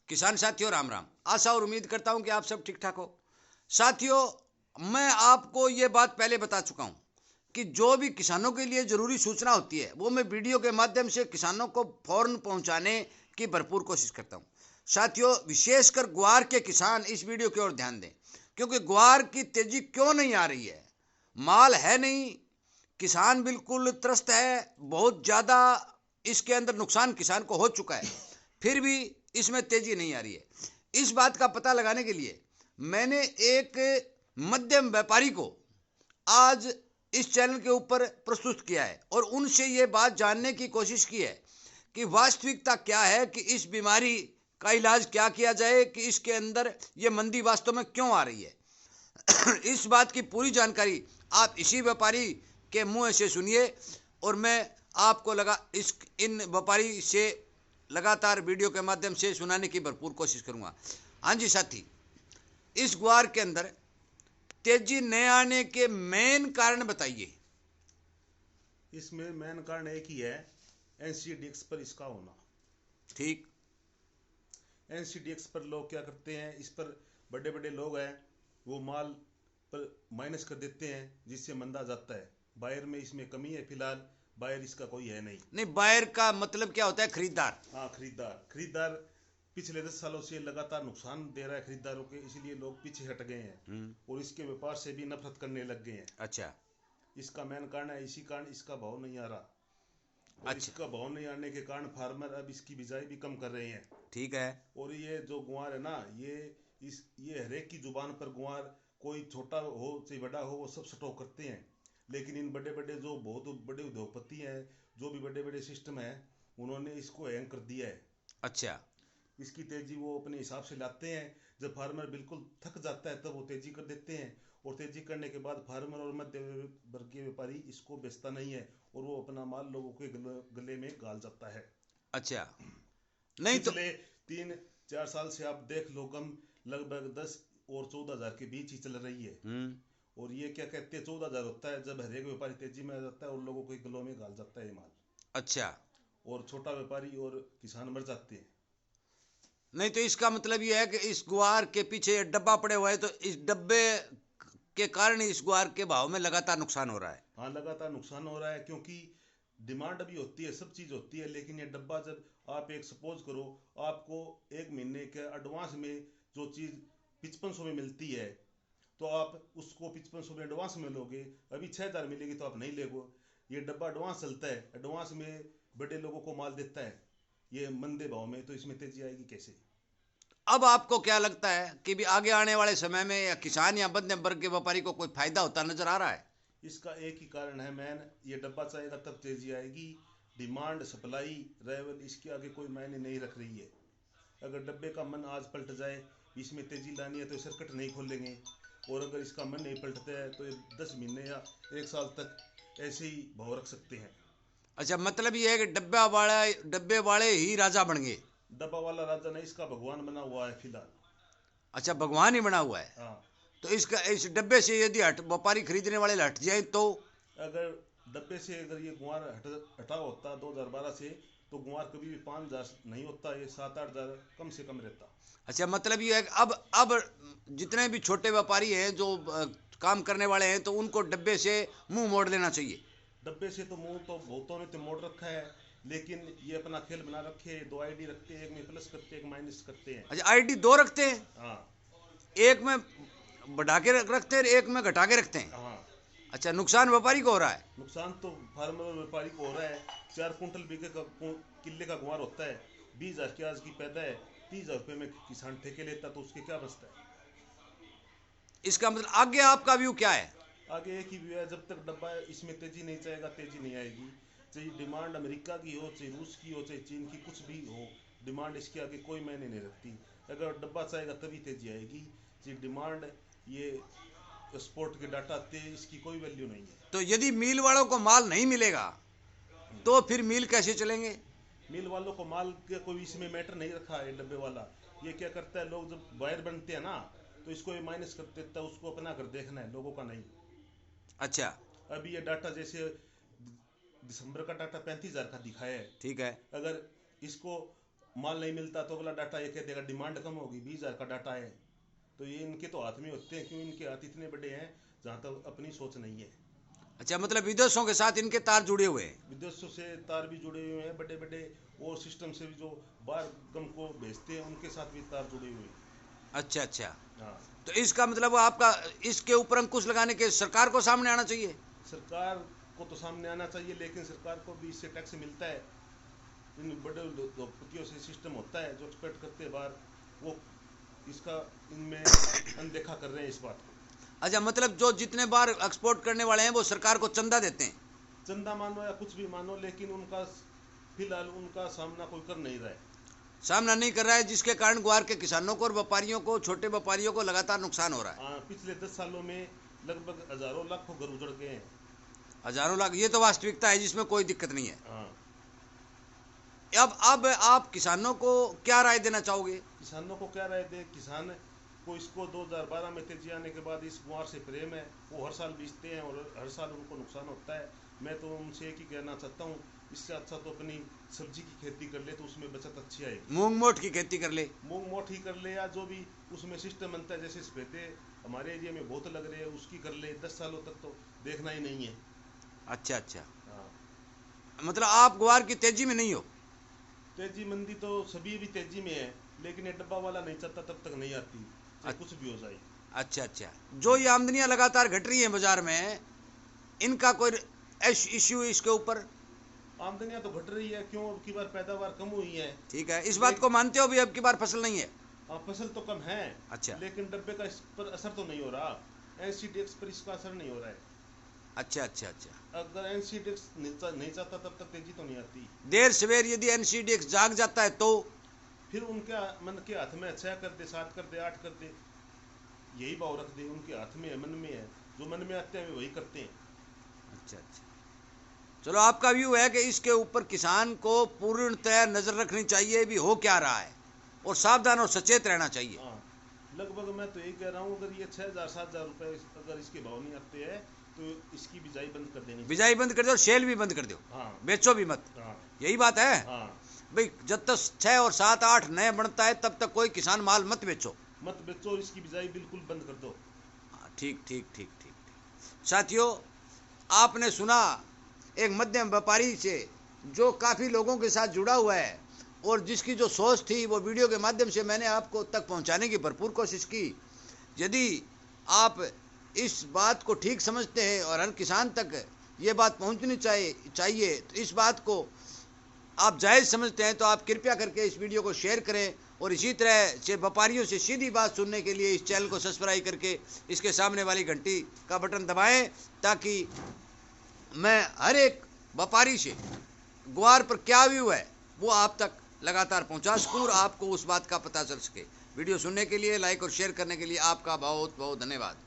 किसान साथियों राम राम। आशा और उम्मीद करता हूं कि आप सब ठीक ठाक हो। साथियों, मैं आपको ये बात पहले बता चुका हूं कि जो भी किसानों के लिए ज़रूरी सूचना होती है वो मैं वीडियो के माध्यम से किसानों को फौरन पहुंचाने की भरपूर कोशिश करता हूं। साथियों, विशेषकर ग्वार के किसान इस वीडियो की ओर ध्यान दें, क्योंकि ग्वार की तेजी क्यों नहीं आ रही है? माल है नहीं, किसान बिल्कुल त्रस्त है, बहुत ज़्यादा इसके अंदर नुकसान किसान को हो चुका है, फिर भी इसमें तेजी नहीं आ रही है। इस बात का पता लगाने के लिए मैंने एक मध्यम व्यापारी को आज इस चैनल के ऊपर प्रस्तुत किया है और उनसे ये बात जानने की कोशिश की है कि वास्तविकता क्या है, कि इस बीमारी का इलाज क्या किया जाए, कि इसके अंदर ये मंदी वास्तव में क्यों आ रही है। इस बात की पूरी जानकारी आप इसी व्यापारी के मुंह से सुनिए और मैं आपको इन व्यापारी से लगातार वीडियो के माध्यम से सुनाने की भरपूर कोशिश करूंगा। हाँ जी साथी, इस ग्वार के अंदर तेजी न आने के मेन कारण बताइए। इसमें मेन कारण एक ही है, एनसीडीएक्स पर इसका होना। ठीक। एनसीडीएक्स पर लोग क्या करते हैं, इस पर बड़े बड़े लोग हैं वो माल पर माइनस कर देते हैं जिससे मंदा जाता है। बायर में इसमें कमी है, फिलहाल बायर इसका कोई है नहीं। नहीं, बायर का मतलब क्या होता है? खरीदार। हाँ, खरीदार। खरीदार पिछले 10 सालों से लगातार नुकसान दे रहा है खरीदारों के, इसलिए लोग पीछे हट गए हैं और इसके व्यापार से भी नफरत करने लग गए हैं। अच्छा। इसका मेन कारण है, इसी कारण इसका भाव नहीं आ रहा और अच्छा। इसका भाव नहीं आने के कारण फार्मर अब इसकी बिजाई भी कम कर रहे हैं। ठीक है। और ये जो गुआर है ना, ये हरेक की जुबान पर गुआर, कोई छोटा हो चाहे बड़ा हो, वो सब स्टॉक करते हैं। लेकिन इन बड़े बड़े जो बहुत बड़े उद्योगपति हैं, जो भी बड़े बड़े सिस्टम हैं, उन्होंने इसको हैंग कर दिया है। अच्छा। इसकी तेजी वो अपने हिसाब से लाते हैं। जब फार्मर बिल्कुल थक जाता है तब वो तेजी कर देते हैं और तेजी करने के बाद फार्मर और मध्य वर्गीय व्यापारी इसको बेचता नहीं है और वो अपना माल लोगों के गले में गाल जाता है। अच्छा। नहीं तो पिछले 3-4 साल से आप देख लो, कम लगभग 10 और 14,000 के बीच ही चल रही है। और ये क्या कहते हैं, 14,000 होता है जब हर एक व्यापारी तेजी में आ जाता है और लोगों के गलों में गाल जाता है ये माल। अच्छा। और छोटा व्यापारी और किसान मर जाते हैं। नहीं तो इसका मतलब यह है कि इस ग्वार के पीछे डब्बा पड़े हुआ है, तो इस डब्बे के कारण इस ग्वार के भाव में लगातार नुकसान हो रहा है। हाँ, लगातार नुकसान हो रहा है क्योंकि डिमांड भी होती है, सब चीज़ होती है, लेकिन ये डब्बा जब आप एक सपोज करो, आपको एक महीने के एडवांस में जो चीज़ 5500 में मिलती है, तो आप उसको 5500 में एडवांस में लोगे, अभी 6,000 मिलेगी तो आप नहीं लेगो। ये डब्बा एडवांस चलता है, एडवांस में बड़े लोगों को माल देता है ये मंदे भाव में, तो इसमें तेजी आएगी कैसे? अब आपको क्या लगता है कि भी आगे आने वाले समय में या किसान या मध्यम वर्ग के व्यापारी को कोई फायदा होता नजर आ रहा है? इसका एक ही कारण है मैन, ये डब्बा चाहेगा तब तेजी आएगी। डिमांड सप्लाई लेवल इसके आगे कोई मायने नहीं रख रही है। अगर डब्बे का मन आज पलट जाए, इसमें तेजी लानी है तो सर्किट नहीं खोलेंगे, और अगर इसका मन नहीं पलटता है तो ये 10 महीने या 1 साल तक ऐसे ही भाव रख सकते हैं। अच्छा, मतलब ये है कि डब्बे वाले ही राजा बन गए। डब्बा वाला राजा नहीं, इसका भगवान बना हुआ है फिलहाल। अच्छा, भगवान ही बना हुआ है। हाँ। तो इसका इस डब्बे से यदि व्यापारी खरीदने वाले हट जाए तो? अगर डब्बे से अगर ये गुआर हटा होता 2012 से, तो गुआर कभी भी 5,000 नहीं होता, ये 7-8,000 कम से कम रहता। अच्छा, मतलब ये है कि अब जितने भी छोटे व्यापारी हैं जो काम करने वाले हैं, तो उनको डब्बे से मुंह मोड़ लेना चाहिए। डब्बे से तो मुंह तो बहुतों ने तो मोड़ रखा है, लेकिन ये अपना खेल बना रखे है, 2 आईडी रखते हैं, एक में प्लस करते हैं, एक माइनस करते हैं। अच्छा, आईडी दो रखते हैं? हाँ। एक में बढ़ा के रखते हैं, एक में घटा के रखते हैं। हाँ। अच्छा, नुकसान व्यापारी को हो रहा है। नुकसान तो फार्मर और व्यापारी को हो रहा है। 4 कुंटल बीघे का किले का गुआर होता है, 20,000 की आज की पैदा है, 30,000 रुपये में किसान ठेके लेता तो उसके क्या बचता है? इसका मतलब आगे आपका व्यू क्या है? आगे एक ही व्यू है, जब तक डब्बा इसमें तेजी नहीं चाहेगा तेजी नहीं आएगी। चाहे डिमांड अमेरिका की हो, चाहे रूस की हो, चाहे चीन की, कुछ भी हो, डिमांड इसके आगे कोई मायने नहीं रखती। अगर डब्बा चाहेगा तभी तेजी आएगी। चाहे डिमांड, ये एक्सपोर्ट के डाटा आते हैं, इसकी कोई वैल्यू नहीं है। तो यदि मिल वालों को माल नहीं मिलेगा तो फिर मिल कैसे चलेंगे? मिल वालों को माल का कोई इसमें मैटर नहीं रखा है। डब्बे वाला ये क्या करता है, लोग जब वायर बनते हैं ना, तो इसको ये माइनस कर देता है, उसको अपना कर देखना है, लोगों का नहीं। अच्छा। अभी ये डाटा जैसे दिसंबर का डाटा 35,000 का दिखाया है। ठीक है। अगर इसको माल नहीं मिलता तो अगला डाटा ये कह देगा डिमांड कम होगी, 20,000 का डाटा है। तो ये इनके तो हाथ में होते हैं, क्यों इनके हाथ इतने बड़े हैं जहाँ तक अपनी सोच नहीं है। अच्छा, मतलब विदेशों के साथ इनके तार जुड़े हुए हैं। विदेशों से तार भी जुड़े हुए हैं, बड़े बड़े और सिस्टम से भी जो बाहर गम को भेजते हैं उनके साथ भी तार जुड़े हुए हैं। अच्छा अच्छा, हाँ, तो इसका मतलब आपका इसके ऊपर अंकुश लगाने के सरकार को सामने आना चाहिए। सरकार को तो सामने आना चाहिए, लेकिन सरकार को भी इससे टैक्स मिलता है। इन बड़े उद्योगपतियों से सिस्टम होता है जो एक्सपेक्ट करते हैं बाहर, वो इसका इनमें अनदेखा कर रहे हैं इस बात को। अच्छा, मतलब जो जितने बार एक्सपोर्ट करने वाले हैं वो सरकार को चंदा देते हैं। चंदा मानो या कुछ भी मानो, लेकिन उनका फिलहाल उनका सामना कोई कर नहीं रहा है। सामना नहीं कर रहा है, जिसके कारण ग्वार के किसानों को और व्यापारियों को, छोटे व्यापारियों को लगातार नुकसान हो रहा है। पिछले 10 सालों में लगभग हजारों लाखों घर उजड़ गए हैं। हजारों लाख, ये तो वास्तविकता है जिसमें कोई दिक्कत नहीं है। हाँ, अब आप किसानों को क्या राय देना चाहोगे? किसानों को क्या राय दे? किसान को इसको 2012 में तेजी आने के बाद इस गुआर से प्रेम है, वो हर साल बेचते हैं और हर साल उनको नुकसान होता है। मैं तो उनसे एक ही कहना चाहता हूँ, इससे अच्छा तो अपनी सब्जी की खेती कर ले, तो उसमें बचत अच्छी आएगी। मूंग मोट की खेती कर ले, मूंग मोट ही कर ले, या जो भी उसमें सिस्टम बनता है, जैसे सफेदे हमारे एरिया में बहुत लग रहे हैं, उसकी कर ले। 10 सालों तक तो देखना ही नहीं है। अच्छा अच्छा, हाँ, मतलब आप ग्वार की तेजी में नहीं हो। तेजी मंदी तो सभी भी तेजी में है, लेकिन ये डब्बा वाला नहीं चाहता तब तक नहीं आती, चाहे कुछ भी हो जाए। अच्छा अच्छा, जो ये आमदनियां लगातार घट रही हैं बाजार में, इनका कोई इश्यू इसके ऊपर? आमदनियां तो घट रही है, क्यों? अब की बार पैदावार कम हुई है। ठीक है, इस बात को मानते हो भी अब की बार फसल नहीं है? फसल तो कम है, अच्छा, लेकिन डब्बे का इस पर असर तो नहीं हो रहा। एनसीडीएक्स पर इसका असर नहीं हो रहा है। अच्छा अच्छा अच्छा, अगर एनसीडीएक्स नहीं चाहता तब तक तेजी तो नहीं आती। देर सवेर यदि एनसीडीएक्स जाग जाता है तो फिर उनके मन के हाथ में 6 कर दे, 7 कर दे, 8 कर दे, यही भाव रख दे, उनके हाथ में है, मन में है। जो मन में आते हैं वही करते हैं। अच्छा अच्छा, चलो, आपका व्यू है कि इसके ऊपर किसान को पूर्णतः नजर रखनी चाहिए भी हो क्या रहा है, और सावधान और सचेत रहना चाहिए। हाँ, लगभग मैं तो यही कह रहा हूँ, अगर ये 6,000-7,000 रुपए अगर इसके भाव नहीं आते हैं तो इसकी बिजाई बंद कर देनी। बिजाई बंद कर दो, सेल भी बंद कर दो। हाँ, बेचो भी मत। हाँ, यही बात है हाँ, भाई, जब तक 6 और 7 8 नए बनता है तब तक कोई किसान माल मत बेचो। मत बेचो, इसकी बिजाई बिल्कुल बंद कर दो। ठीक ठीक ठीक ठीक। साथियों, आपने सुना एक मध्यम व्यापारी से जो काफ़ी लोगों के साथ जुड़ा हुआ है, और जिसकी जो सोच थी वो वीडियो के माध्यम से मैंने आपको तक पहुंचाने की भरपूर कोशिश की। यदि आप इस बात को ठीक समझते हैं और हर किसान तक ये बात पहुंचनी चाहिए, तो इस बात को आप जायज़ समझते हैं, तो आप कृपया करके इस वीडियो को शेयर करें, और इसी तरह से व्यापारियों से सीधी बात सुनने के लिए इस चैनल को सब्सक्राइब करके इसके सामने वाली घंटी का बटन दबाएं, ताकि मैं हर एक व्यापारी से ग्वार पर क्या व्यू है वो आप तक लगातार पहुंचा सकूं और आपको उस बात का पता चल सके। वीडियो सुनने के लिए, लाइक और शेयर करने के लिए आपका बहुत बहुत धन्यवाद।